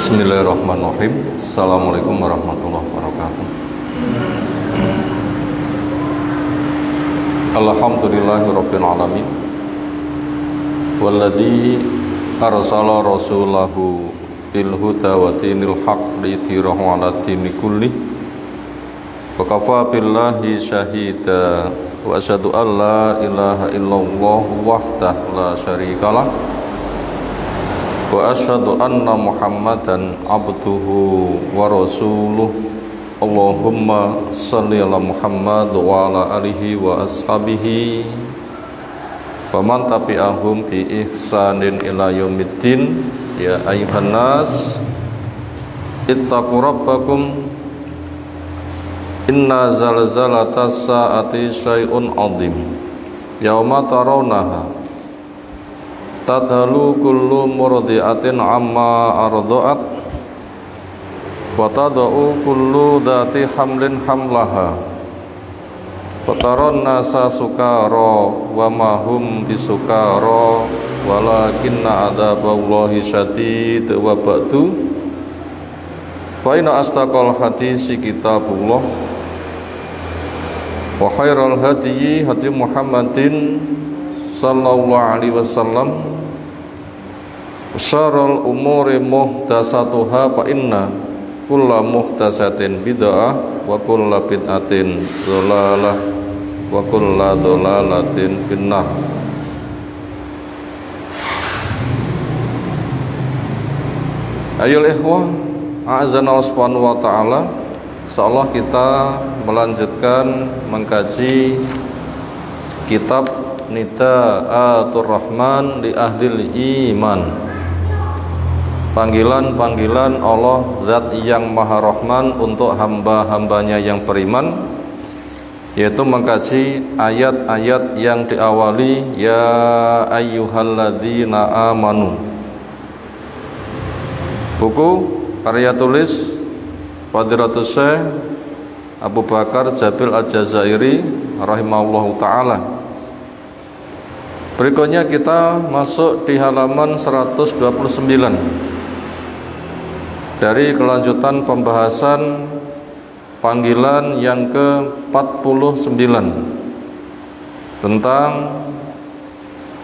Bismillahirrahmanirrahim. Assalamualaikum warahmatullahi wabarakatuh. Alhamdulillahirabbil alamin. Walladzi arsala rasulahu bil huda wa dinil haqq liyudhhirahu 'ala dini kulli. Wa kafa billahi syahida wa asyhadu an la ilaha illallah wahdahu la syarikalah. Wa asyhadu anna Muhammadan abduhu wa rasuluh. Allahumma shalli ala Muhammad wa ala alihi wa ashabihi wa man tabi'ahum bi ihsanin ila yaumiddin. Ya ayyuhan nas ittaqu rabbakum inna zalzalatas saati syai'un 'adzim yauma tarawnaha tadhalu kullu murdi'atin amma arda'at wa tada'u kullu dhati hamlin hamlaha wa taran nasa sukara wa ma hum bisukara walakinna adzaballahi syadid wa ba'du. Fa inna astaqal hadisi kitabullah wa khairal hadyi hadi Muhammadin sallallahu alaihi wasallam. Syarrul umuri muhdatsatuha fa inna kulla muhdatsatin bid'ah wa kulla bid'atin dhalalah wa kulla dhalalatin finnar. Ayol ikhwah, a'azana subhanahu wa ta'ala. Insyaallah kita melanjutkan mengkaji kitab Nidaatur Rahman li Ahlil Iman. Panggilan-panggilan Allah Zat yang Maha Rahman untuk hamba-hambanya yang beriman, yaitu mengkaji ayat-ayat yang diawali ya ayyuhalladzina amanu. Buku karya tulis Fadilatus Syekh Abu Bakar Jabil Al-Jazairi rahimahullahu ta'ala. Berikutnya kita masuk di halaman 129 dari kelanjutan pembahasan panggilan yang ke-49 tentang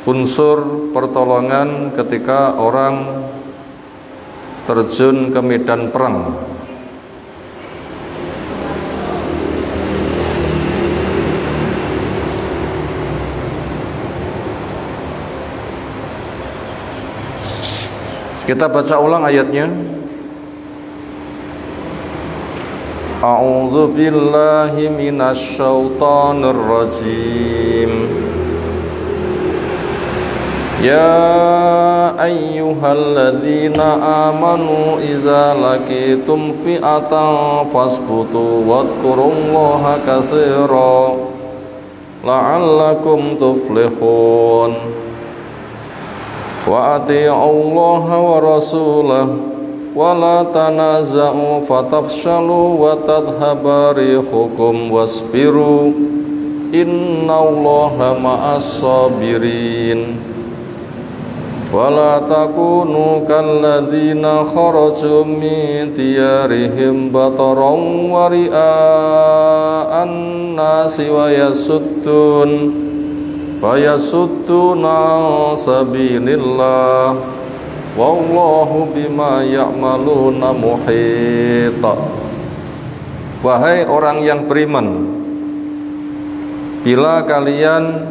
unsur pertolongan ketika orang terjun ke medan perang. Kita baca ulang ayatnya. A'udzu billahi minasy syaithanir rajim. Ya ayyuhalladzina amanu idza laqitum fi'atan fasbutu wadhkurullaha katsiran la'allakum tuflihun. Wa ati'ullaha wa rasulahu wa la tanaza'u fatafshalu wa tadhhaba rihukum wasbiru innallaha ma'as sabirin. Wa la takunu kalladzina kharaju min diyarihim bataran wa ria'an nasi wa yasudduna sabilillah wallahu bima ya'maluna muhit. Wahai orang yang beriman, bila kalian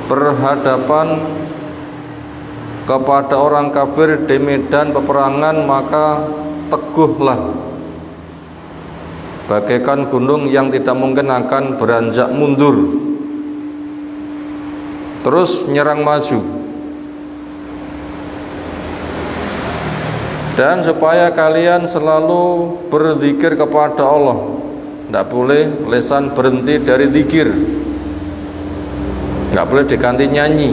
berhadapan kepada orang kafir di medan peperangan, maka teguhlah bagaikan gunung yang tidak mungkin akan beranjak mundur, terus menyerang maju. Dan supaya kalian selalu berzikir kepada Allah, tidak boleh lisan berhenti dari zikir, tidak boleh diganti nyanyi.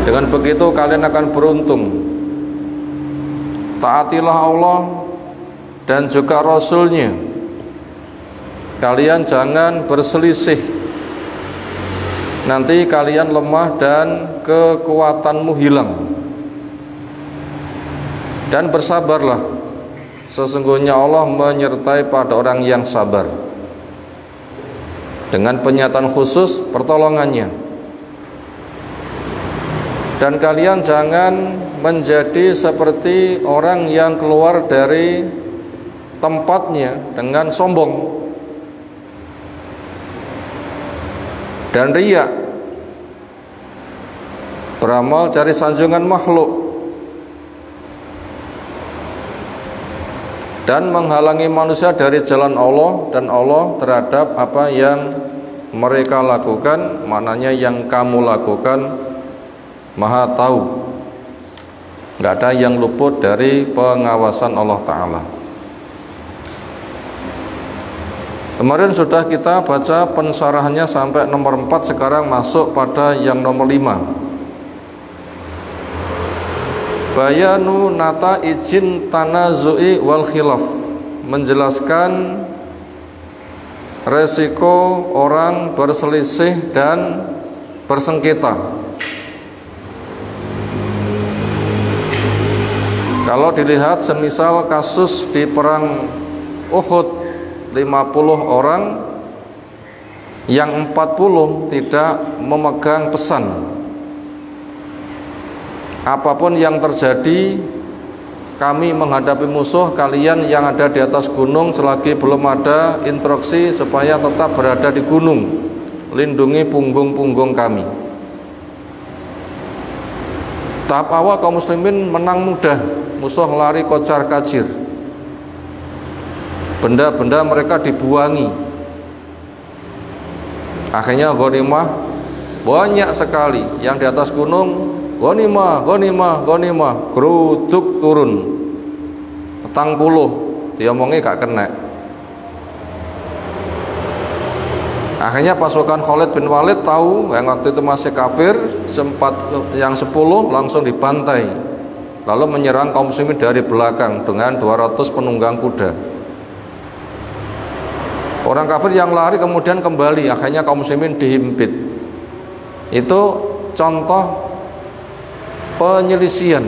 Dengan begitu kalian akan beruntung. Taatilah Allah dan juga Rasulnya. Kalian jangan berselisih, nanti kalian lemah dan kekuatanmu hilang. Dan bersabarlah, sesungguhnya Allah menyertai pada orang yang sabar. Dengan penyataan khusus pertolongannya. Dan kalian jangan menjadi seperti orang yang keluar dari tempatnya dengan sombong dan riya, beramal cari sanjungan makhluk, dan menghalangi manusia dari jalan Allah dan Allah terhadap apa yang mereka lakukan. Maknanya yang kamu lakukan Maha tahu, nggak ada yang luput dari pengawasan Allah Ta'ala. Kemarin sudah kita baca pensarahannya sampai nomor 4, sekarang masuk pada yang nomor 5. Bayanu nata izin tanazu'i wal khilaf, menjelaskan resiko orang berselisih dan bersengketa. Kalau dilihat semisal kasus di perang Uhud, 50 orang yang 40 tidak memegang pesan. Apapun yang terjadi, kami menghadapi musuh, kalian yang ada di atas gunung selagi belum ada instruksi supaya tetap berada di gunung, lindungi punggung-punggung kami. Tahap awal kaum muslimin menang mudah, musuh lari kocar kacir, benda-benda mereka dibuangi. Akhirnya ghanimah banyak sekali, yang di atas gunung ghanimah, ghanimah, ghanimah, geruduk turun petang puluh, diomongi gak kena. Akhirnya pasukan Khalid bin Walid tahu yang waktu itu masih kafir, sempat yang 10 langsung dibantai, lalu menyerang kaum muslimin dari belakang dengan 200 penunggang kuda. Orang kafir yang lari kemudian kembali, akhirnya kaum muslimin dihimpit. Itu contoh penyelisihan.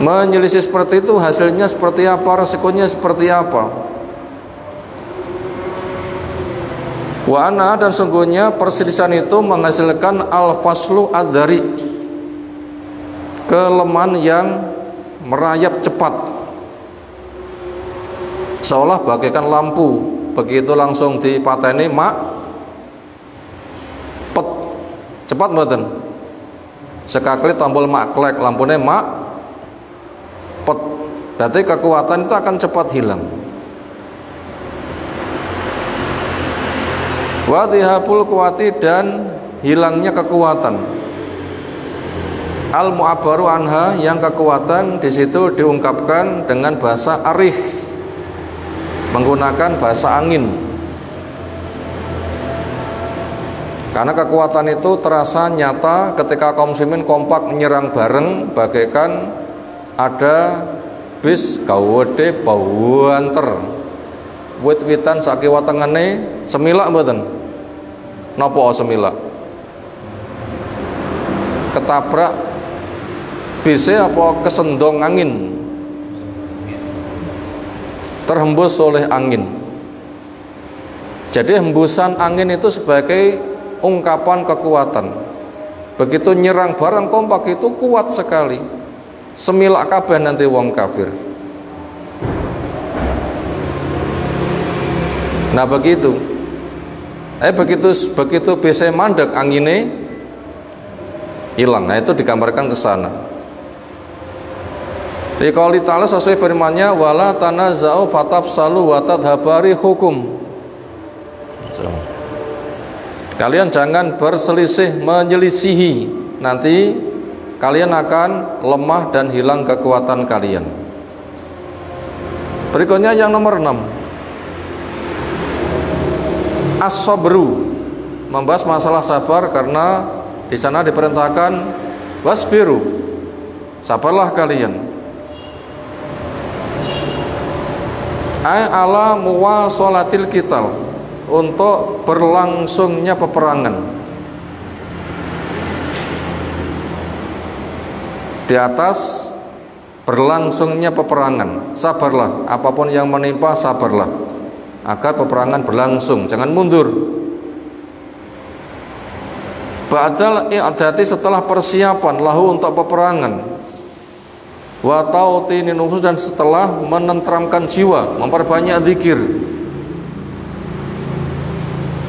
Menyelisih seperti itu hasilnya seperti apa, resikonya seperti apa? Wa ana, dan sungguhnya perselisihan itu menghasilkan al-faslu ad-dari, kelemahan yang merayap cepat, seolah bagaikan lampu, begitu langsung dipateni mak pet, cepat mboten, sekali tombol mak klek, lampunya mak pet, berarti kekuatan itu akan cepat hilang. Wa dhihabul quwati, dan hilangnya kekuatan. Al mu'abbaru anha, yang kekuatan di situ diungkapkan dengan bahasa arif, menggunakan bahasa angin. Karena kekuatan itu terasa nyata ketika kaum muslimin kompak menyerang bareng, bagaikan ada bis gawede bawanter, wit-witan sakiwa tengene semilak mboten. Napa semilak? Ketabrak bise apa kesendong angin, terhembus oleh angin. Jadi hembusan angin itu sebagai ungkapan kekuatan. Begitu nyerang barang kompak itu kuat sekali, semilak kabeh nanti wong kafir. Nah begitu bisa mandek angine hilang. Nah itu digambarkan ke sana. Di qouli ta'ala, sesuai firman-Nya, wala tanaza'u fatafsalu wa tadhabari hukum. Kalian jangan berselisih, menyelisihi, nanti kalian akan lemah dan hilang kekuatan kalian. Berikutnya yang nomor 6, as-sabru, membahas masalah sabar, karena di sana diperintahkan wasbiru, sabarlah kalian. Ala muwasalatil qital, untuk berlangsungnya peperangan. di atas berlangsungnya peperangan. Sabarlah, apapun yang menimpa sabarlah, agar peperangan berlangsung, jangan mundur. Ba'dal i'dati, setelah persiapan lahu untuk peperangan, wa tautini nufus, dan setelah menenteramkan jiwa, memperbanyak zikir,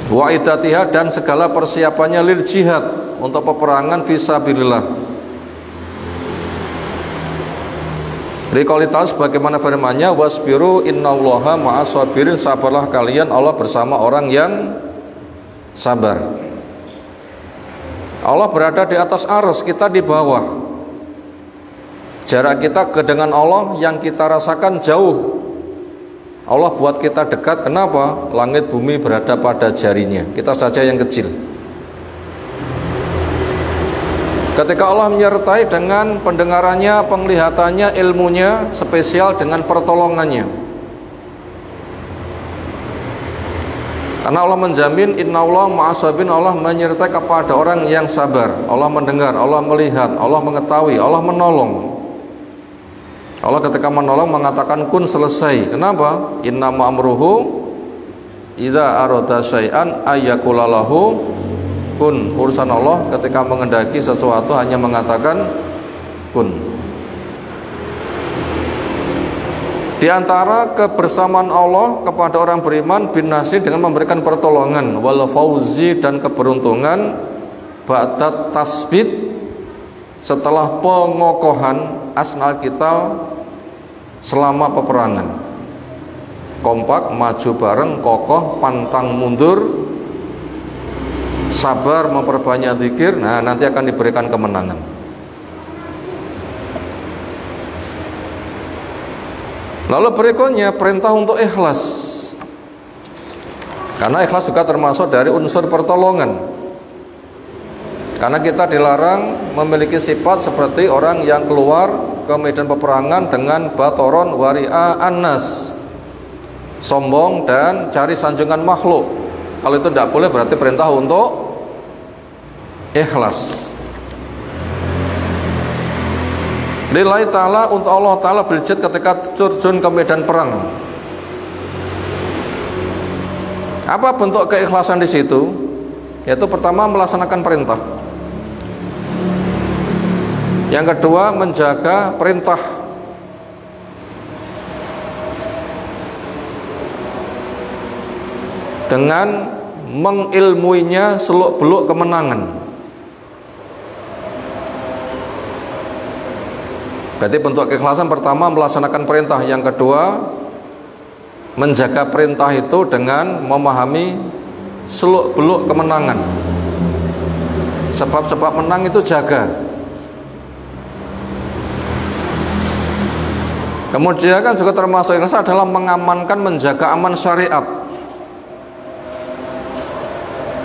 wa idatiha, dan segala persiapannya lil jihad, untuk peperangan fisabilillah. Liqaulihi, sebagaimana firman-Nya, wasbiru innallaha ma'as sabirin, sabarlah kalian, Allah bersama orang yang sabar. Allah berada di atas arsy, kita di bawah. Jarak kita dengan Allah yang kita rasakan jauh. Allah buat kita dekat, kenapa? Langit bumi berada pada jarinya, kita saja yang kecil. Ketika Allah menyertai dengan pendengarannya, penglihatannya, ilmunya, spesial dengan pertolongannya. Karena Allah menjamin innallaha ma'as sabirin, Allah menyertai kepada orang yang sabar. Allah mendengar, Allah melihat, Allah mengetahui, Allah menolong. Allah ketika menolong mengatakan kun, selesai. Kenapa? Innama amruhu idza arada syai'an ayyaqula lahu kun. Urusan Allah ketika mengendaki sesuatu hanya mengatakan kun. Di antara kebersamaan Allah kepada orang beriman bin nasir, dengan memberikan pertolongan, wal fauzi, dan keberuntungan, ba'dat tasbit, setelah pengokohan, asnal qital, selama peperangan. Kompak, maju bareng, kokoh, pantang mundur, sabar, memperbanyak zikir, nah nanti akan diberikan kemenangan. Lalu berikutnya perintah untuk ikhlas, karena ikhlas juga termasuk dari unsur pertolongan. Karena kita dilarang memiliki sifat seperti orang yang keluar ke medan peperangan dengan batoron wari'a annas, sombong dan cari sanjungan makhluk. Kalau itu tidak boleh, berarti perintah untuk ikhlas. Lillahi ta'ala, untuk Allah ta'ala, biljid, ketika terjun ke medan perang. Apa bentuk keikhlasan di situ? Yaitu pertama, melaksanakan perintah. Yang kedua, menjaga perintah. Dengan mengilmuinya seluk-beluk kemenangan. Berarti bentuk keikhlasan pertama melaksanakan perintah, yang kedua menjaga perintah itu dengan memahami seluk-beluk kemenangan. Sebab-sebab menang itu jaga. Kemudian kan juga termasuk ikhlas adalah mengamankan, menjaga aman syariat.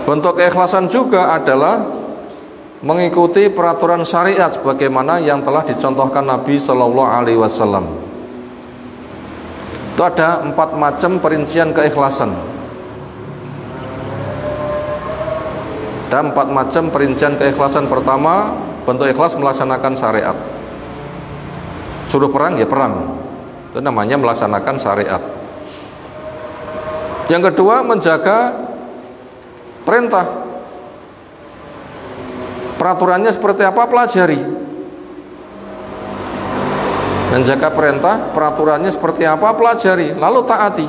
Bentuk keikhlasan juga adalah mengikuti peraturan syariat sebagaimana yang telah dicontohkan Nabi Shallallahu Alaihi Wasallam. Itu ada 4 macam perincian keikhlasan. Ada 4 macam perincian keikhlasan. Pertama, bentuk ikhlas melaksanakan syariat. Suruh perang ya perang, itu namanya melaksanakan syariat. Yang kedua, menjaga perintah. Peraturannya seperti apa, pelajari. Menjaga perintah, peraturannya seperti apa, pelajari, lalu taati.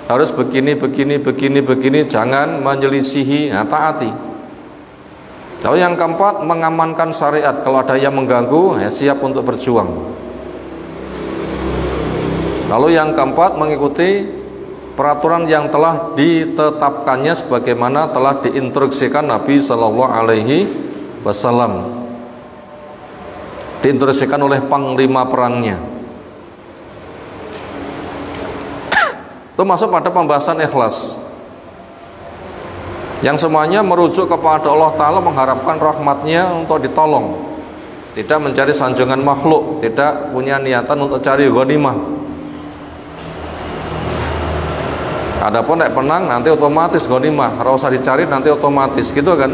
Harus begini, jangan menyelisihi, nah, taati. Lalu yang keempat, mengamankan syariat. Kalau ada yang mengganggu, ya siap untuk berjuang. Lalu yang keempat, mengikuti peraturan yang telah ditetapkannya sebagaimana telah diinstruksikan Nabi Shallallahu Alaihi Wasallam, diinstruksikan oleh panglima perangnya. Itu masuk pada pembahasan ikhlas, yang semuanya merujuk kepada Allah Ta'ala, mengharapkan rahmatnya untuk ditolong, tidak mencari sanjungan makhluk, tidak punya niatan untuk cari ghanimah. Adapun nek penang nanti otomatis ghanimah, ora usah dicari, nanti otomatis gitu kan.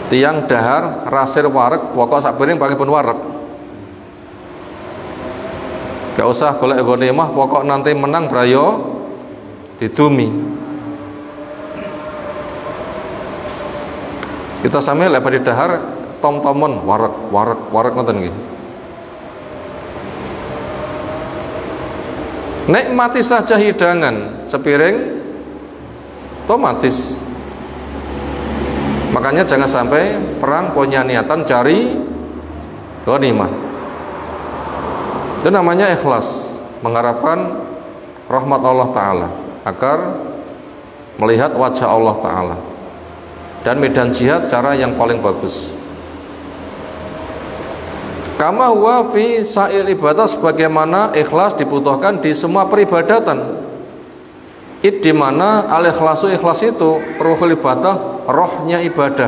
tiang dahar rasir wareg pokok sak piring pakai pun wareg. Gak usah golek ghanemah, pokok nanti menang brayo didumi. Kita sami lek di dahar tom-tomon wareg ngoten nggih. Nek mati saja hidangan sepiring otomatis. Makanya jangan sampai perang punya niatan cari ghanimah. Itu namanya ikhlas, mengharapkan rahmat Allah Ta'ala, agar melihat wajah Allah Ta'ala. Dan medan jihad cara yang paling bagus. Kama huwa fi sa'il ibadah, sebagaimana ikhlas dibutuhkan di semua peribadatan. Di mana al-ikhlasu, ikhlas itu ruhul ibadah, rohnya ibadah.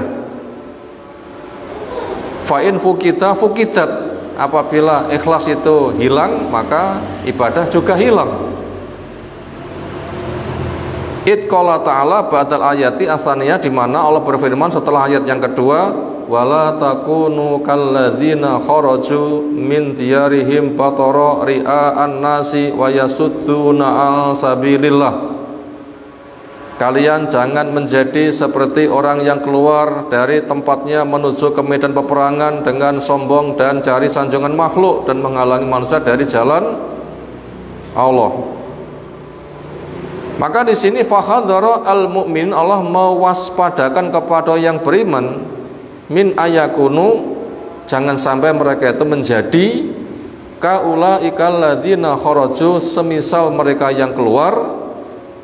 Fa'in fukitat, apabila ikhlas itu hilang, maka ibadah juga hilang. Qala ta'ala ba'dal ayati asaniyah, di mana Allah berfirman setelah ayat yang kedua, wala takunu kalladzina kharaju min diyarihim batara ria'an nasi wa yasudduna an sabilillah. Kalian jangan menjadi seperti orang yang keluar dari tempatnya menuju ke medan peperangan dengan sombong dan cari sanjungan makhluk dan menghalangi manusia dari jalan Allah. Maka di sini fakhadhara al-mu'min, Allah mewaspadakan kepada yang beriman, min ayakunu, jangan sampai mereka itu menjadi kaulaikal ladzina kharaju, semisal mereka yang keluar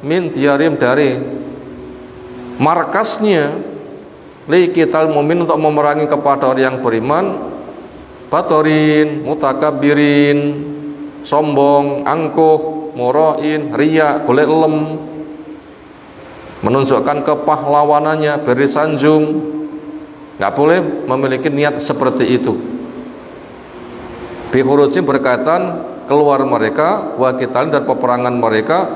min diarim, dari markasnya, li kital mu'min, untuk memerangi kepada orang yang beriman, batorin, mutakabirin, sombong, angkuh, murain, riya, golek lem, menunjukkan kepahlawanannya, beri sanjung. Nggak boleh memiliki niat seperti itu. Bi khurujin, berkaitan keluar mereka, wa kital, dan peperangan mereka,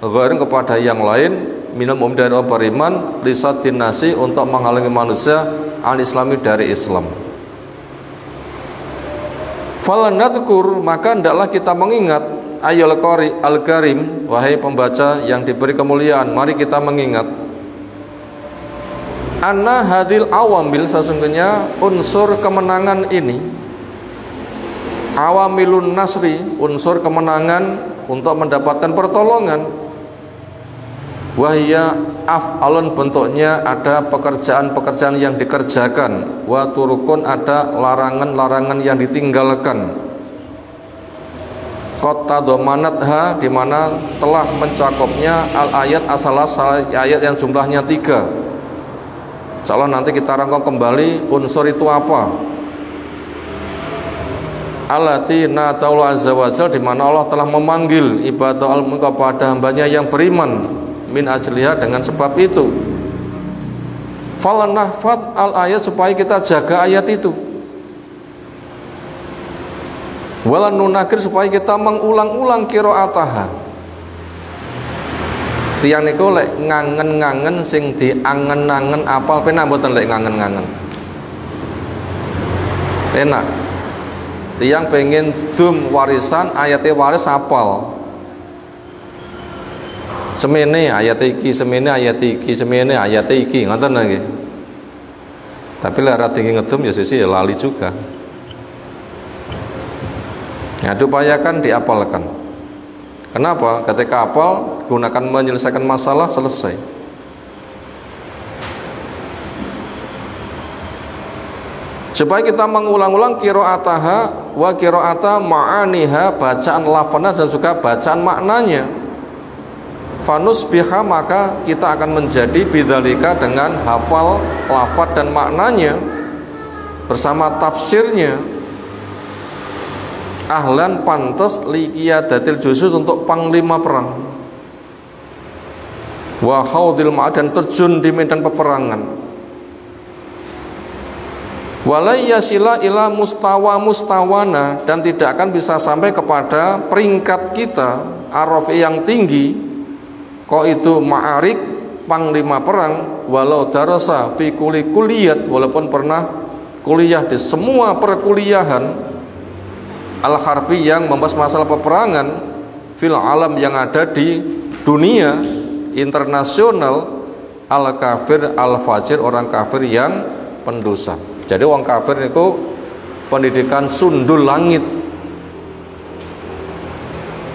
gharin, kepada yang lain, minal mu'min, dari orang beriman, lisatin nasi, untuk menghalangi manusia al-islami, dari Islam. Falanadkur, maka hendaklah kita mengingat, ayyul qari al-karim, wahai pembaca yang diberi kemuliaan, mari kita mengingat, anna hadil awamil, sesungguhnya unsur kemenangan ini, awamilun nasri, unsur kemenangan untuk mendapatkan pertolongan, wahya af'alun, bentuknya ada pekerjaan-pekerjaan yang dikerjakan, wa turukun, ada larangan-larangan yang ditinggalkan. Qad tadhamanatha, di mana telah mencakupnya al-ayat asalas, ayat yang jumlahnya 3. Insyaallah nanti kita rangkum kembali unsur itu apa. Allati nata'u azza wa jalla, di mana Allah telah memanggil ibadah al-mu'min, kepada hambanya yang beriman, min ajliha, dengan sebab itu. Falanahfad al-ayat, supaya kita jaga ayat itu. Walan nunakir, supaya kita mengulang-ulang qiraataha. Tiyang niku lek ngangen-ngangen sing diangen-angen apal, penak mboten lek ngangen-ngangen? Enak. Tiyang pengen dum warisan, ayate waris apal. Semene ayat iki, semene ayat iki, semene ayat iki, ngoten nggih. Tapi lek ora tinggi ngedum ya sisi lali juga. Ya, diupayakan diapalkan. Kenapa? Ketika apal, gunakan menyelesaikan masalah, selesai. Supaya kita mengulang-ulang qiraataha wa qiraata ma'aniha, bacaan lafaznya dan juga bacaan maknanya. Fanus biha, maka kita akan menjadi bidzalika, dengan hafal lafaz dan maknanya bersama tafsirnya, ahlan, pantas, liqiyadatil jusus, untuk panglima perang, wa haudil ma'ad, dan terjun di medan peperangan, walayyasila ila mustawa mustawana, dan tidak akan bisa sampai kepada peringkat kita arafi yang tinggi, kok itu ma'arik, panglima perang, walau darasa fi kulli kulliyat, walaupun pernah kuliah di semua perkuliahan al-harbi yang membahas masalah peperangan fil alam yang ada di dunia internasional, al-kafir al-fajir, orang kafir yang pendosa. Jadi orang kafir itu pendidikan sundul langit.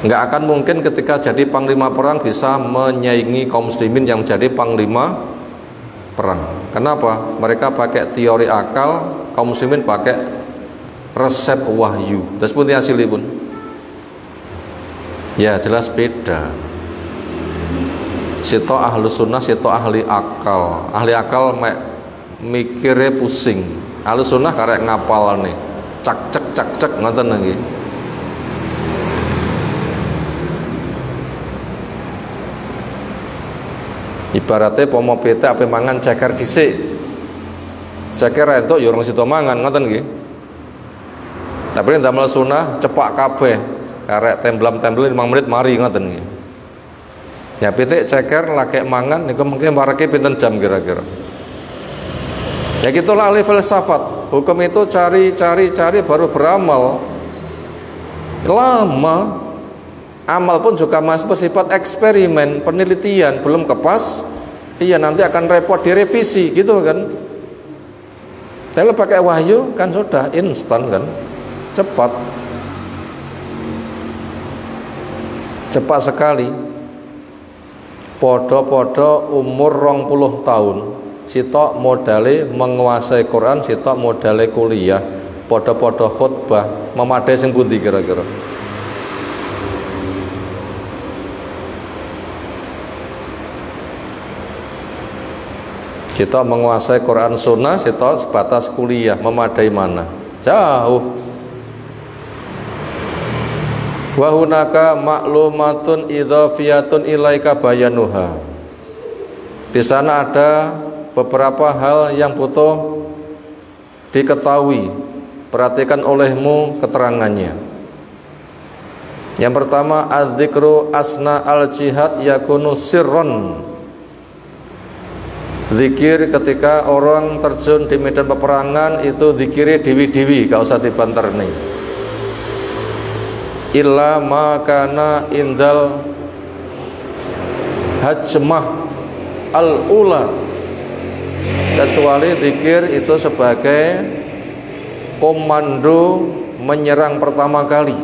Nggak akan mungkin ketika jadi panglima perang bisa menyaingi kaum muslimin yang menjadi panglima perang. Kenapa? Mereka pakai teori akal, kaum muslimin pakai resep wahyu. Terus pun hasilnya pun ya jelas beda. Sito ahlu sunnah, sito ahli akal. Ahli akal mikirnya pusing. Ahlu sunnah karek ngapal nih, cak cek ngoten lagi. Ibaratnya pomo pete apa mangan ceker dhisik. Ceker entuk ya urung sida mangan ngoten nggih. Tapi nek damel sunah cepak kabeh. Karek temblam-tembel 5 menit mari ngoten nggih. Ya pitik ceker lagi mangan niku mungkin wareke pinten jam kira-kira. Ya gitulah ahli filsafat. Hukum itu cari baru beramal. Lama. Amal pun juga masih bersifat eksperimen, penelitian, belum kepas, iya nanti akan repot direvisi gitu kan. Kalau pakai wahyu kan sudah instan kan, cepat sekali. Podo-podo umur 20 tahun, sitok modale menguasai Quran, sitok modale kuliah, podo-podo khutbah, memadai sing pundi kira-kira. Kita menguasai Quran Sunnah, kita sebatas kuliah, memadai mana? Jauh. Wa hunaka maklumatun idhafiyatun ilaika bayanuha. Di sana ada beberapa hal yang butuh diketahui, perhatikan olehmu keterangannya. Yang pertama, adzikru asna al-jihad yakunu sirron. Zikir ketika orang terjun di medan peperangan itu zikirnya dewi-dewi, gak usah dibanter nih. Illa makana indal hajmah al-ula, kecuali zikir itu sebagai komando menyerang pertama kali.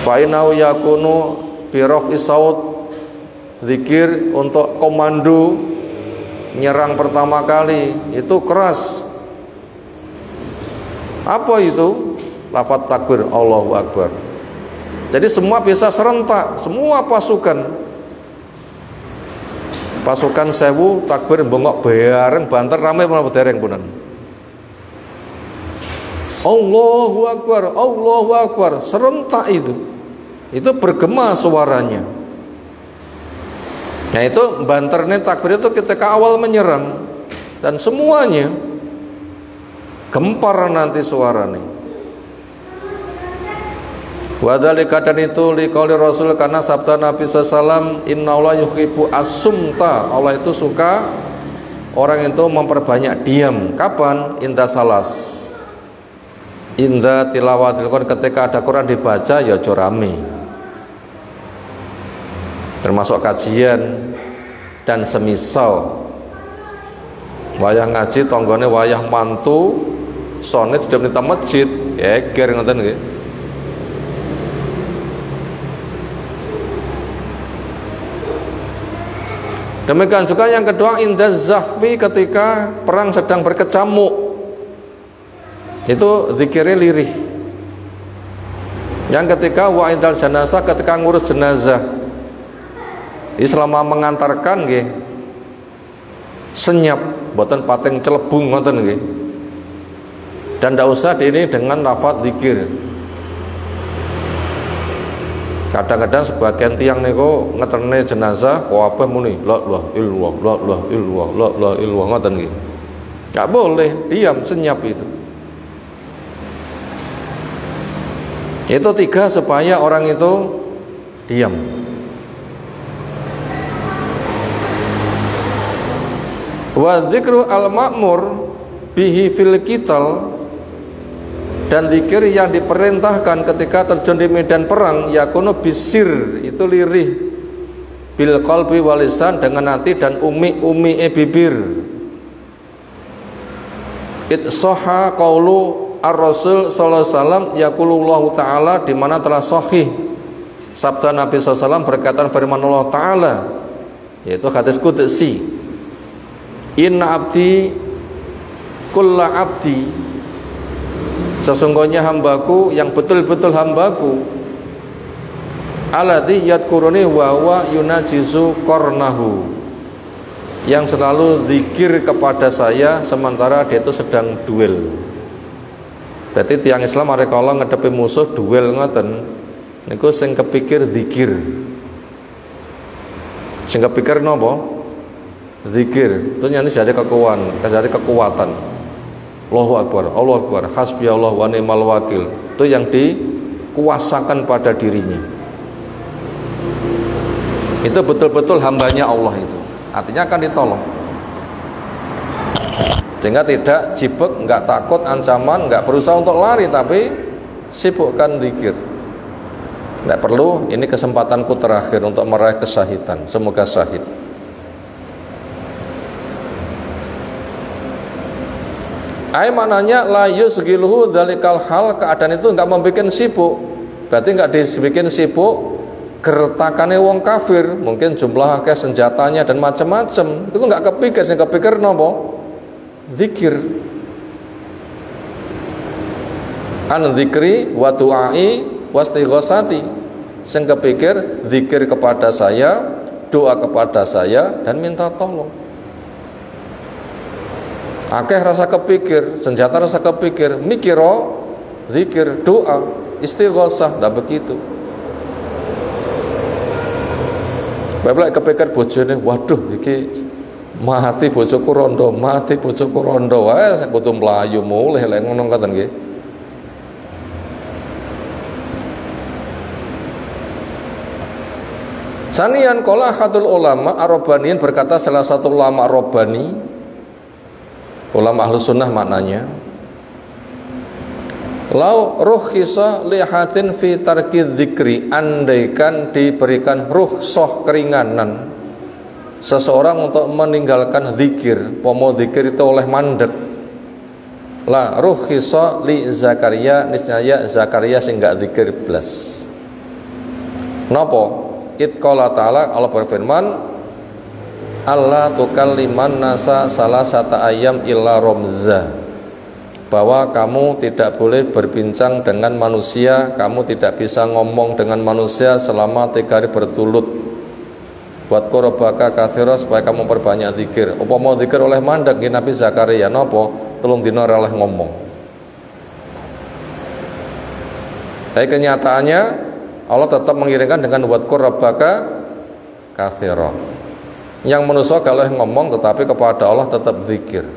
Fa'inau yakunu birof isaut, zikir untuk komando nyerang pertama kali itu keras. Apa itu? Lafaz takbir, Allahu Akbar. Jadi semua bisa serentak, semua pasukan sewu takbir bengok bareng banter rame menapa dereng punan. Allahu Akbar, Allahu Akbar, serentak itu bergema suaranya. Nah itu banternya takbir itu ketika awal menyerang dan semuanya gempar nanti suaranya. Wadhalika, dan itu liqauli Rasul, karena sabda Nabi SAW, innallaha yuhibbu as-sumta, Allah itu suka orang itu memperbanyak diam. Kapan? Inda salas, inda tilawatil Quran, ketika ada Quran dibaca ya rame, termasuk kajian dan semisal. Wayah ngaji tonggone wayah mantu sonet sudah minta masjid eger ngoten nggih. Demikian juga yang kedua, inda zahfi, ketika perang sedang berkecamuk, itu zikirnya lirih. Yang ketiga, wa indal jenazah, ketika ngurus jenazah, selama mengantarkan nggih senyap, boten pateng celebung ngoten nggih. Dan tidak usah ini dengan lafaz zikir. Kadang-kadang sebagian tiang niku ngeterne jenazah kabeh muni la ilaha illallah, la ilaha illallah, la ilaha illallah ngoten nggih. Enggak boleh, diam, senyap itu. Itu tiga supaya orang itu diam. Wa dzikru al-ma'mur bihi fil qital, dan zikir yang diperintahkan ketika terjun di medan perang yakunu bisir, itu lirih, bil qalbi wal lisan, dengan hati dan umi bibir. Itsoha qaulu ar-rasul sallallahu alaihi wasallam yaqulullahu ta'ala, di mana telah sahih sabda Nabi sallallahu alaihi wasallam berkaitan firman Allah Ta'ala, yaitu hadis qudsi, inna abdi kulla abdi, sesungguhnya hambaku yang betul-betul hambaku, alladzi yadkuruni wa huwa yunajizu qarnahu, yang selalu zikir kepada saya sementara dia itu sedang duel. Berarti tiang Islam arek kala ngedepi musuh duel ngoten niku sing kepikir zikir. Sing kepikir napa? Zikir. Itu nyanyi jadi kekuatan. Allahu Akbar, Allahu Akbar, hasbiyallah wa ni'mal wakil. Itu yang dikuasakan pada dirinya. Itu betul-betul hambanya Allah itu. Artinya akan ditolong. Sehingga tidak jibek, enggak takut ancaman, enggak berusaha untuk lari, tapi sibukkan zikir. Enggak perlu, ini kesempatanku terakhir untuk meraih kesyahidan. Semoga syahid. Maknanya la yusghiluhu dzalikal hal, keadaan itu enggak membuat sibuk. Berarti enggak dibikin sibuk gertakane wong kafir, mungkin jumlah akeh senjatanya dan macam-macam. Itu enggak kepikir, sing kepikir napa? Zikir. An dzikri wa du'ai wastighosati, sing kepikir zikir kepada saya, doa kepada saya, dan minta tolong. Akeh rasa kepikir, senjata rasa kepikir, mikiro, zikir, doa, istighosah, dah begitu. Bapak kepikir bojone, waduh iki mati bojoku rondo, wae sak kudu mlayu mulih lek ngono ngoten nggih. Sanian qala ahadul ulama ar-rabbaniyin, berkata salah satu ulama rabbani, ulama ahlus sunnah maknanya, lau rukhisa lihatin fi tarki dzikri, andaikan diberikan rukhsah, keringanan seseorang untuk meninggalkan zikir, pomo zikir itu oleh mandek, la rukhisa li Zakaria, niscaya Zakaria sing gak zikir blas. Napa? Qala ta'ala, Allah berfirman, Allah tukalliman nasa salasata ayam illa romza, bahwa kamu tidak boleh berbincang dengan manusia, kamu tidak bisa ngomong dengan manusia selama 3 hari berturut. Buat korobaka kathira, supaya kamu perbanyak zikir. Upama zikir oleh mandek Nabi Zakaria napa? 3 dina ora oleh ngomong. Tapi kenyataannya Allah tetap mengiringkan dengan buat korobaka kathira. Yang manusia kalau ngomong, tetapi kepada Allah tetap zikir.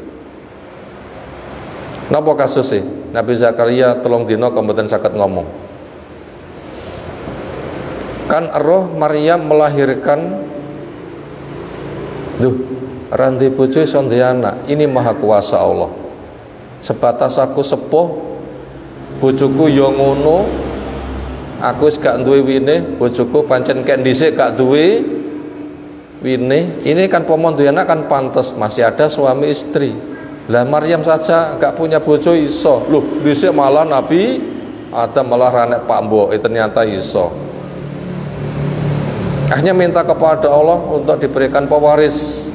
Napa kasus sih? Nabi Zakaria 3 dina kemudian sakit ngomong. Kan roh Maryam melahirkan, duh, ranti bojo iso ndek anak. Ini maha kuasa Allah. Sebatas aku sepuh, bojoku yo ngono, aku wis gak duwe wine, bojoku pancen kek dhisik gak duwe wine. Ini kan pomon duwe anak kan pantes, masih ada suami istri. Lah Maryam saja gak punya bojo iso. Loh, dhisik malah Nabi Adam malah ranek Pak Mbok, ternyata iso. Akhirnya minta kepada Allah untuk diberikan pewaris.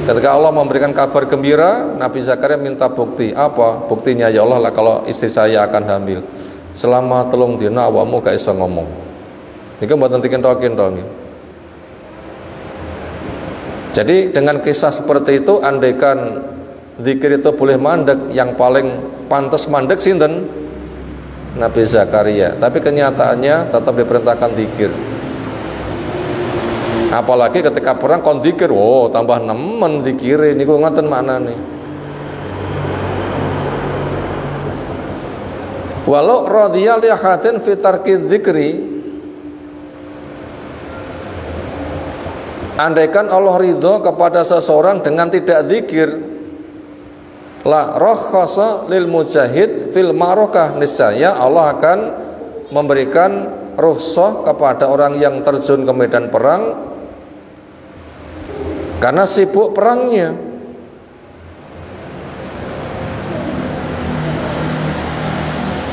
Ketika Allah memberikan kabar gembira, Nabi Zakaria minta bukti. Apa buktinya? Ya Allah lah, kalau istri saya akan hamil, selama 3 dina awakmu gak iso ngomong. Niku mboten dikentokin. Jadi dengan kisah seperti itu, andaikan zikir itu boleh mandek, yang paling pantas mandek sinten? Nabi Zakaria. Tapi kenyataannya tetap diperintahkan zikir. Apalagi ketika perang kon zikir, oh tambah nemen zikire niku ngoten maknane. Walau radhiya li hatin fi tarki dzikri, Andaikan Allah ridho kepada seseorang dengan tidak zikir, la rakhasa lil mujahid fil ma'rakah, niscaya Allah akan memberikan rukhsah kepada orang yang terjun ke medan perang karena sibuk perangnya.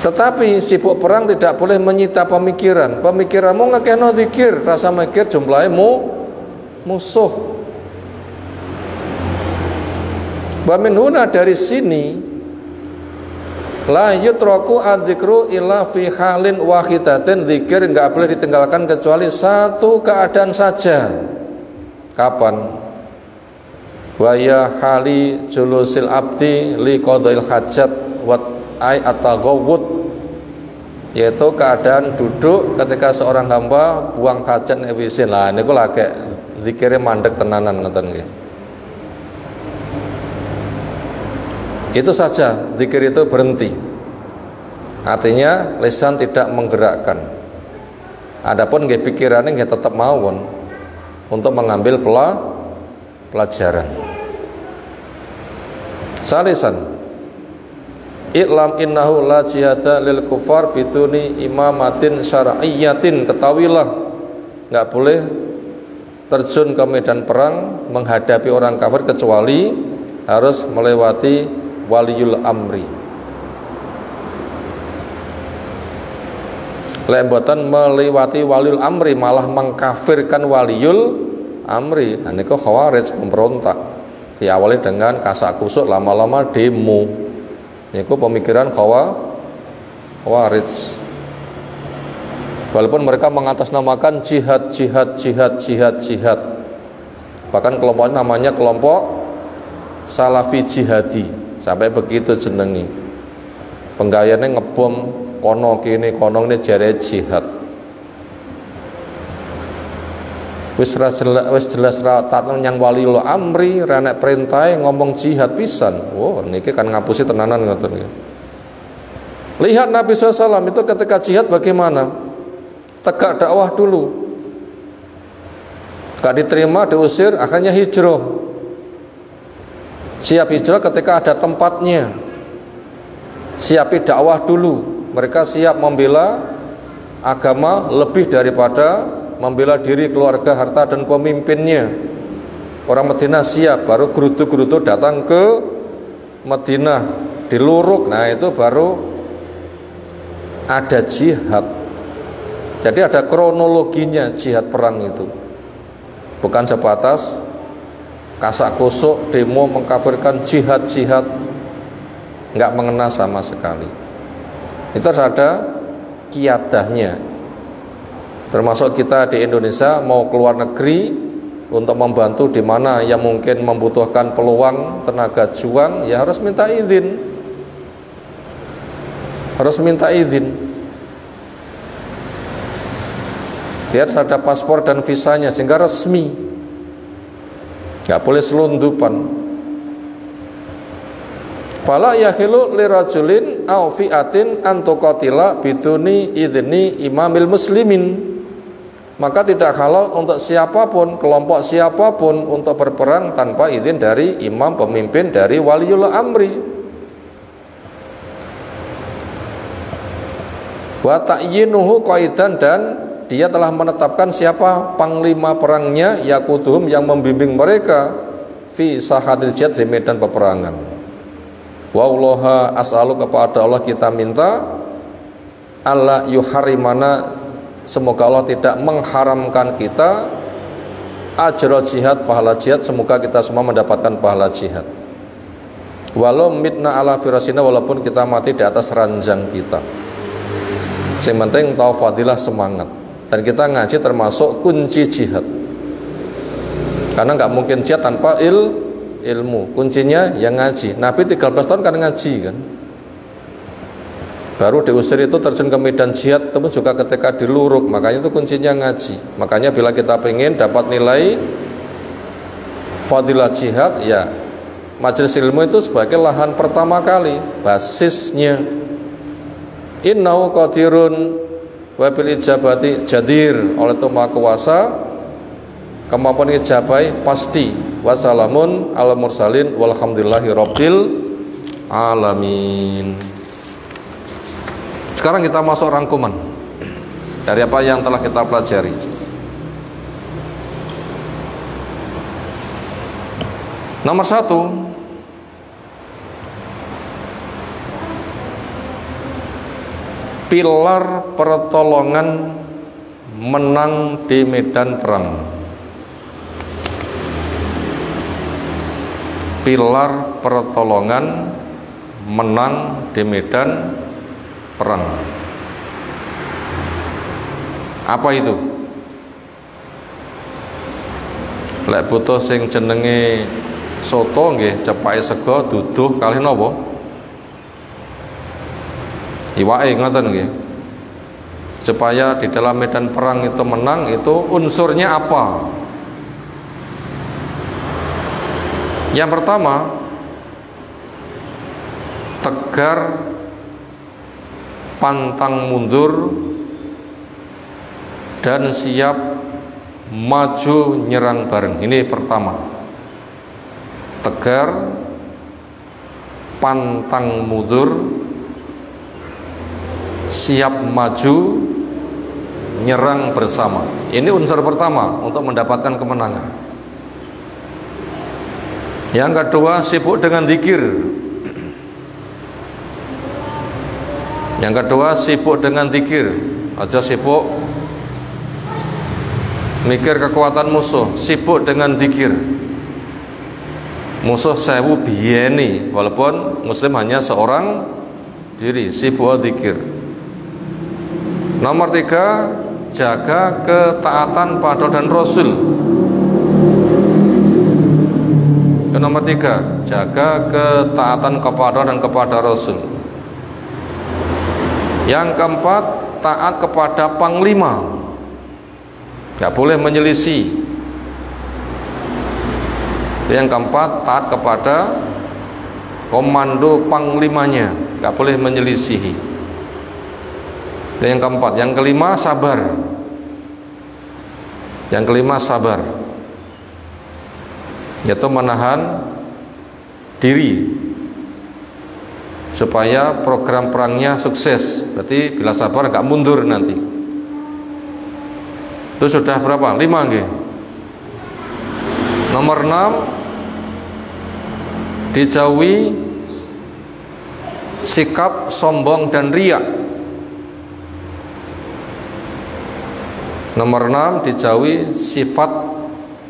Tetapi sibuk perang tidak boleh menyita pemikiran. Pemikiranmu ngekehno zikir, rasa mikir jumlahmu musuh. Wa min huna, dari sini, la yutraku adzikru illa fi halin wahidatin, zikir enggak boleh ditinggalkan kecuali satu keadaan saja. Kapan? Wa ya hali julusil abdi li qadail hajat wa ay at-taghawwud, yaitu keadaan duduk ketika seorang hamba buang hajat ewisin. Lah niku lagi zikire mandek tenanan ngoten nggih. Itu saja, zikir itu berhenti. Artinya lisan tidak menggerakkan. Adapun nggih pikirane nggih tetap mawon untuk mengambil pelajaran. Salisan, i'lam innahu la jihada lil kufar biduni imamatin syar'iyyatin, ketahuilah enggak boleh terjun ke medan perang menghadapi orang kafir kecuali harus melewati waliyul amri. Lek mboten melewati waliyul amri malah mengkafirkan waliyul amri, nah niku khawarij, pemberontak. Diawali dengan kasak kusuk, lama-lama demo. Niku pemikiran khawarij. Walaupun mereka mengatasnamakan jihad. Bahkan kelompok namanya kelompok Salafi Jihadi, sampai begitu jenengi. Penggayane ngebom kono kene kono ini jare jihad. Wis jelas ra taten yang waliul amri, ra nek perintahe ngomong jihad pisan. Wow, niki kan ngapusi tenanan ngoten nggih. Lihat Nabi SAW itu ketika jihad bagaimana? Tegak dakwah dulu, gak diterima, diusir, akhirnya hijrah. Siap hijrah ketika ada tempatnya. Siapi dakwah dulu. Mereka siap membela agama lebih daripada membela diri, keluarga, harta, dan pemimpinnya. Orang Madinah siap, baru gerutu-gerutu datang ke Madinah, diluruk. Nah itu baru ada jihad. Jadi ada kronologinya jihad perang itu. Bukan sebatas kasak kusuk, demo, mengkafirkan, jihad. Nggak mengena sama sekali. Itu harus ada kiadahnya. Termasuk kita di Indonesia mau keluar negeri untuk membantu di mana yang mungkin membutuhkan peluang tenaga juang, ya harus minta izin. Dia harus ada paspor dan visanya sehingga resmi. Nggak boleh selundupan. Fala yakhilu lirajulin aw fi'atin an tuqatila biduni idzni imamil muslimin. Maka tidak halal untuk siapapun, kelompok siapapun untuk berperang tanpa izin dari imam pemimpin, dari waliul amri. Wa ta'yinuhu qaidan, dan dia telah menetapkan siapa panglima perangnya, yakuduhum, yang membimbing mereka fi sahadil jihad, di medan peperangan. Wallaha as'alu, kepada Allah kita minta, Allah yuharimana, semoga Allah tidak mengharamkan kita ajra jihad, pahala jihad, semoga kita semua mendapatkan pahala jihad. Walau mitna ala firasina, walaupun kita mati di atas ranjang kita. Yang penting tahu fadilah, semangat. Dan kita ngaji termasuk kunci jihad. Karena nggak mungkin jihad tanpa ilmu. Kuncinya yang ngaji. Nabi 13 tahun kan ngaji kan. Baru diusir itu terjun ke medan jihad, itu juga ketika diluruk. Makanya itu kuncinya ngaji. Makanya bila kita pengen dapat nilai fadilah jihad, ya majelis ilmu itu sebagai lahan pertama kali, basisnya. Innahu qadirun wa bil ijabati jadir, oleh itu Maha Kuasa kemampuan ijabai pasti. Wassalamun ala mursalin walhamdulillahi rabbil alamin. Sekarang kita masuk rangkuman dari apa yang telah kita pelajari. Nomor 1, pilar pertolongan menang di medan perang. Pilar pertolongan menang di medan perang. Apa itu? Lek butuh sing jenenge soto nggih, cepake sego duduh kalih napa? Iwake ngoten nggih. Supaya di dalam medan perang itu menang, itu unsurnya apa? Yang pertama, tegar, pantang mundur, dan siap maju nyerang bareng. Ini pertama. Tegar, pantang mundur, siap maju nyerang bersama. Ini unsur pertama untuk mendapatkan kemenangan. Yang kedua, sibuk dengan zikir. Yang kedua, sibuk dengan zikir. Aja sibuk mikir kekuatan musuh, sibuk dengan zikir. Musuh sewu biyeni, walaupun muslim hanya seorang diri, sibuk zikir. Nomor 3, jaga ketaatan pada dan Rasul. Nomor 3, jaga ketaatan kepada dan kepada Rasul. Yang keempat, taat kepada panglima, gak boleh menyelisih. Yang keempat, taat kepada komando panglimanya, gak boleh menyelisihi. Yang keempat. Yang kelima, sabar. Yang kelima, sabar, yaitu menahan diri supaya program perangnya sukses. Berarti bila sabar gak mundur nanti. Itu sudah berapa? 5 nggih. Nomor 6, dijauhi sikap sombong dan riak. Nomor 6, dijauhi sifat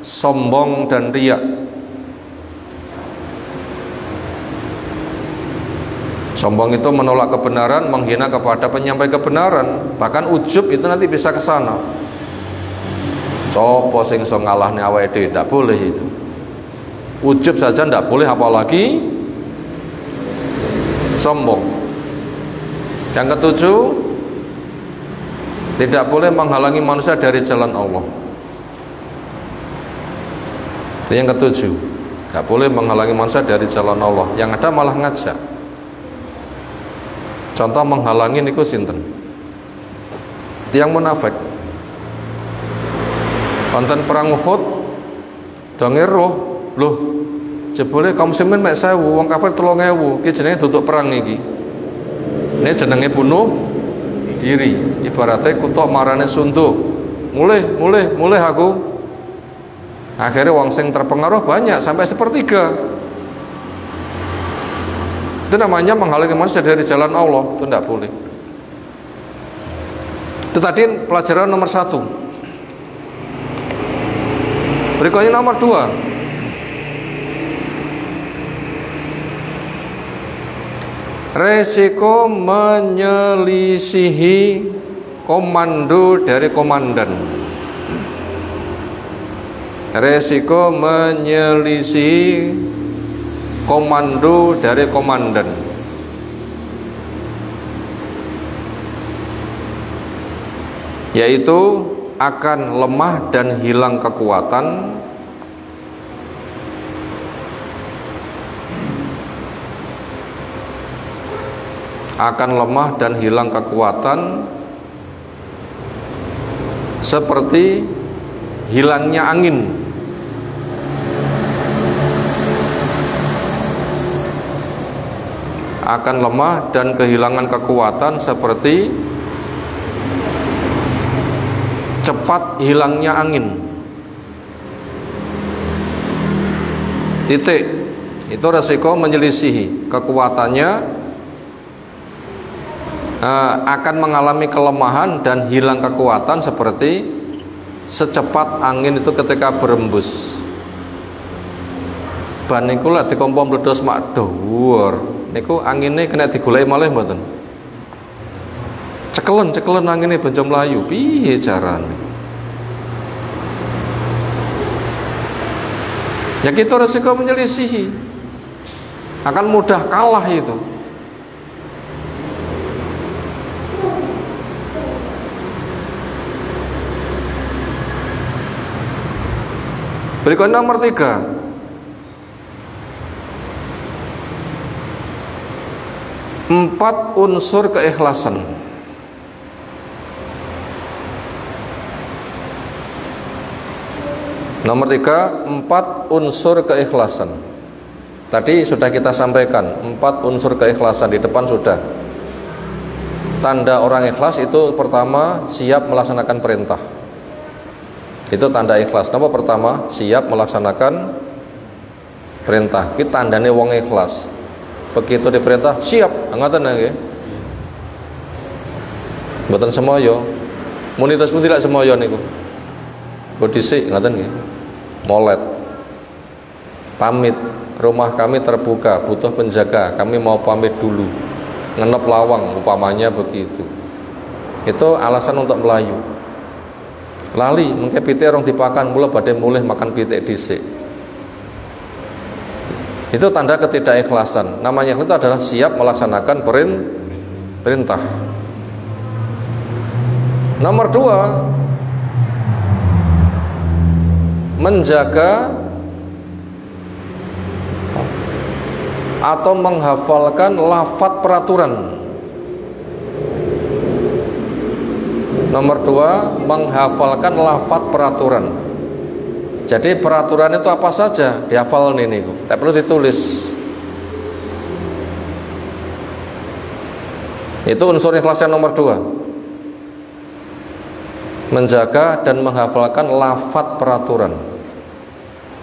sombong dan riak. Sombong itu menolak kebenaran, menghina kepada penyampai kebenaran, bahkan ujub itu nanti bisa ke sana. Sopo sing iso ngalahne awake dhewe, ndak boleh itu. Ujub saja ndak boleh, apalagi sombong. Yang ketujuh, tidak boleh menghalangi manusia dari jalan Allah. Itu yang ketujuh, tidak boleh menghalangi manusia dari jalan Allah. Yang ada malah ngajak. Contoh menghalangi niku sinten? Tiang munafik. Konten perang Uhud dongir loh, jebule kaum muslimin mek 1000, wong kafir 3000. Iki jenenge duduk perang iki. Ini jenenge bunuh diri. Ibaratnya kutok marane sunduk. Mulih aku. Akhirnya wong sing terpengaruh banyak sampai 1/3. Itu namanya menghalangi manusia dari jalan Allah. Itu tidak boleh. Itu tadi pelajaran nomor 1. Berikutnya nomor 2, resiko menyelisihi komando dari komandan. Resiko menyelisihi komando dari komandan. Yaitu akan lemah dan hilang kekuatan, seperti hilangnya angin, akan lemah dan kehilangan kekuatan seperti cepat hilangnya angin. Titik. Itu resiko menyelisihi. Kekuatannya akan mengalami kelemahan dan hilang kekuatan seperti secepat angin itu ketika berembus. Ban niku lek dikompo mledos mak dhuwur, niku angine kena digoleki malih mboten. Cekelen angine benjo mlayu, piye carane? Ya gitu resiko menyelisihi. Akan mudah kalah itu. Berikutnya nomor 3. Empat unsur keikhlasan. Nomor 3, 4 unsur keikhlasan. Tadi sudah kita sampaikan 4 unsur keikhlasan di depan sudah. Tanda orang ikhlas itu pertama siap melaksanakan perintah. Itu tanda ikhlas. Nomor pertama siap melaksanakan perintah. Itu tandane wong ikhlas. Begitu diperintah siap, ngoten nggih. Mboten semoyo. Munitus pun tidak semoyo niku. Kok dhisik ngoten nggih. Molet. Pamit, rumah kami terbuka, butuh penjaga, kami mau pamit dulu. Ngenep lawang umpamanya begitu. Itu alasan untuk melayu. Lali mengke pitik rong dipakan mula badhe mulih makan pitik dhisik. Itu tanda ketidakikhlasan. Namanya itu adalah siap melaksanakan perintah. Nomor 2, menjaga atau menghafalkan lafaz peraturan. Nomor 2, menghafalkan lafaz peraturan. Jadi peraturan itu apa saja dihafal nih, tidak perlu ditulis. Itu unsur ikhlas yang nomor 2. Menjaga dan menghafalkan lafaz peraturan.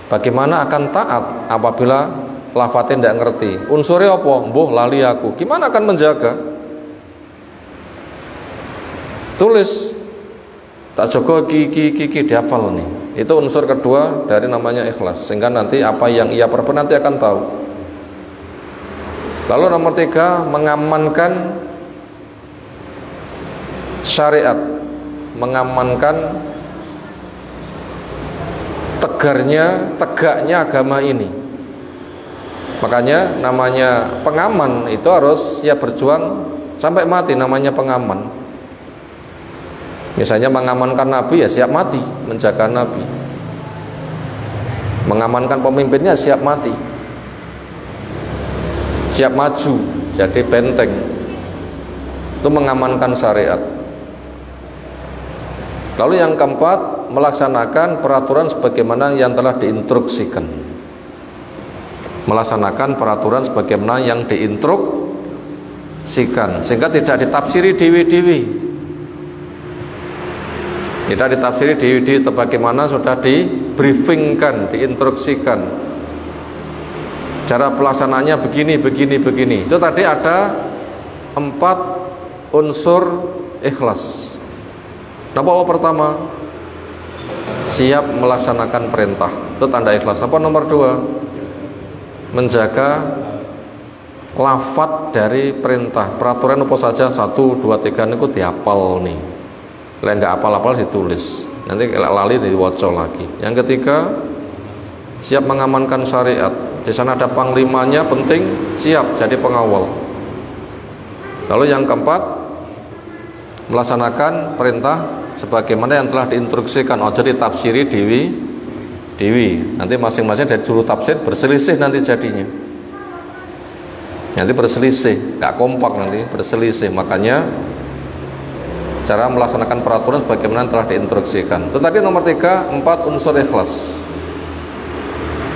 Bagaimana akan taat apabila lafaznya tidak ngerti? Unsurnya apa? Mbuh lali aku. Gimana akan menjaga? Tulis. Tak joko kiki dihafal nih. Itu unsur kedua dari namanya ikhlas. Sehingga nanti apa yang ia perbuat nanti akan tahu. Lalu nomor 3, mengamankan syariat, mengamankan tegaknya agama ini. Makanya namanya pengaman itu harus siap berjuang sampai mati, namanya pengaman. Misalnya mengamankan Nabi ya siap mati menjaga Nabi. Mengamankan pemimpinnya siap mati, siap maju jadi benteng. Itu mengamankan syariat. Lalu yang keempat, melaksanakan peraturan sebagaimana yang telah diinstruksikan. Melaksanakan peraturan sebagaimana yang diinstruksikan, sehingga tidak ditafsiri dewi-dewi. Tidak ditafsiri dewi-dewi, bagaimana sudah dibriefingkan, diinstruksikan. Cara pelaksanaannya begini. Itu tadi ada 4 unsur ikhlas. Apa pertama? Siap melaksanakan perintah. Itu tanda ikhlas. Apa nomor 2? Menjaga lafaz dari perintah. Peraturan apa saja 1, 2, 3 niku dihafal nih. Lek enggak apal-apal ditulis. Nanti lali diwaca lagi. Yang ketiga, siap mengamankan syariat. Di sana ada panglimanya, penting siap jadi pengawal. Lalu yang keempat, melaksanakan perintah sebagaimana yang telah diinstruksikan. Ojo ditafsiri dewi. Nanti masing-masing dari juru tafsir berselisih nanti jadinya. Nanti berselisih, nggak kompak nanti berselisih. Makanya cara melaksanakan peraturan sebagaimana telah diinstruksikan. Tetapi nomor 3, 4 unsur ikhlas.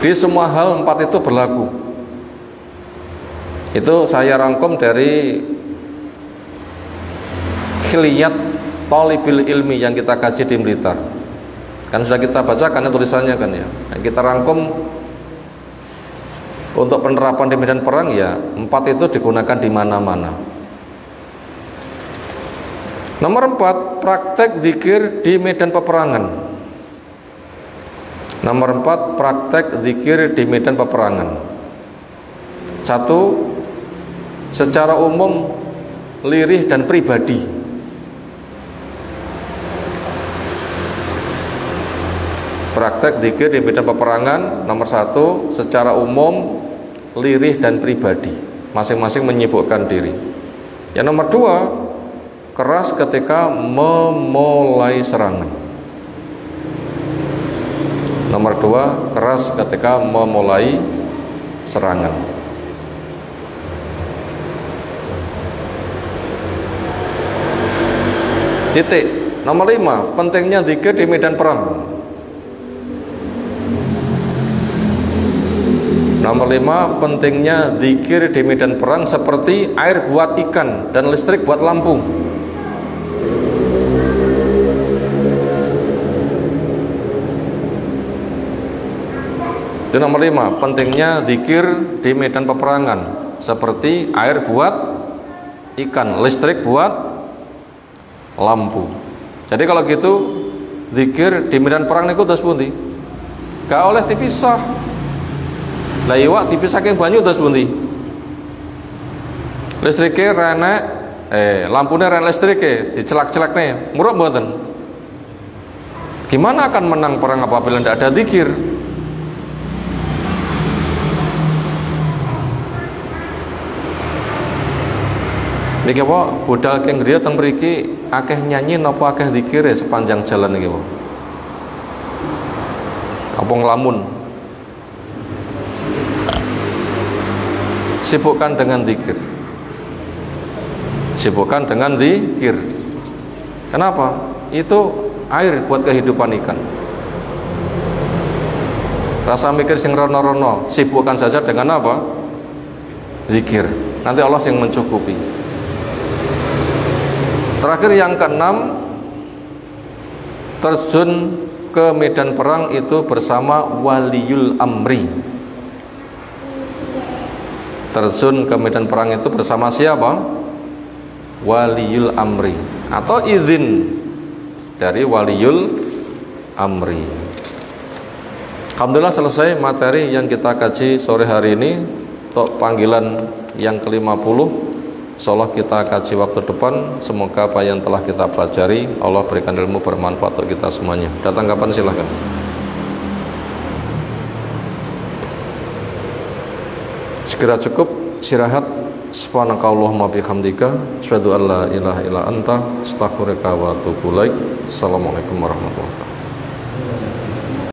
Di semua hal 4 itu berlaku. Itu saya rangkum dari Khiliyat Thalibil Ilmi yang kita kaji di Blitar. Kan sudah kita bacakan ya tulisannya kan ya. Nah, kita rangkum untuk penerapan di medan perang ya 4 itu digunakan di mana-mana. Nomor 4, praktek zikir di medan peperangan. Nomor 4, praktek zikir di medan peperangan. 1, secara umum, lirih dan pribadi. Praktek zikir di medan peperangan. Nomor 1, secara umum, lirih dan pribadi, masing-masing menyibukkan diri. Yang nomor 2, keras ketika memulai serangan. Nomor 2, keras ketika memulai serangan. Titik. Nomor 5, pentingnya zikir di medan perang. Nomor 5, pentingnya zikir di medan perang seperti air buat ikan dan listrik buat lampu. Itu nomor 5, pentingnya zikir di medan peperangan seperti air buat ikan, listrik buat lampu. Jadi kalau gitu zikir di medan perang niku terus pundi? Gak oleh dipisah. Lah iwak dipisahke banyu terus pundi? Listrike renek lampune renek listrike dicelak-celakne murah mboten? Gimana akan menang perang apabila tidak ada zikir? Niki apa budal keng griya teng mriki akeh nyanyi napa akeh zikire sepanjang jalan niki apa? Apa nglamun? Sibukkan dengan zikir. Sibukkan dengan zikir. Kenapa? Itu air buat kehidupan ikan. Rasa mikir sing rono-rono, sibukkan saja dengan apa? Zikir. Nanti Allah yang mencukupi. Terakhir yang ke-6, terjun ke medan perang itu bersama waliyul amri. Terjun ke medan perang itu bersama siapa? Waliyul amri, atau izin dari waliyul amri. Alhamdulillah selesai materi yang kita kaji sore hari ini. Untuk panggilan yang ke-50 insyaallah kita kaji waktu depan. Semoga apa yang telah kita pelajari Allah berikan ilmu bermanfaat untuk kita semuanya. Datang kapan silahkan. Segera cukup istirahat. Subhanakallahumma bihamdika asyhadu an la ilaha illa anta astaghfiruka wa atubu ilaik. Assalamualaikum warahmatullahi wabarakatuh.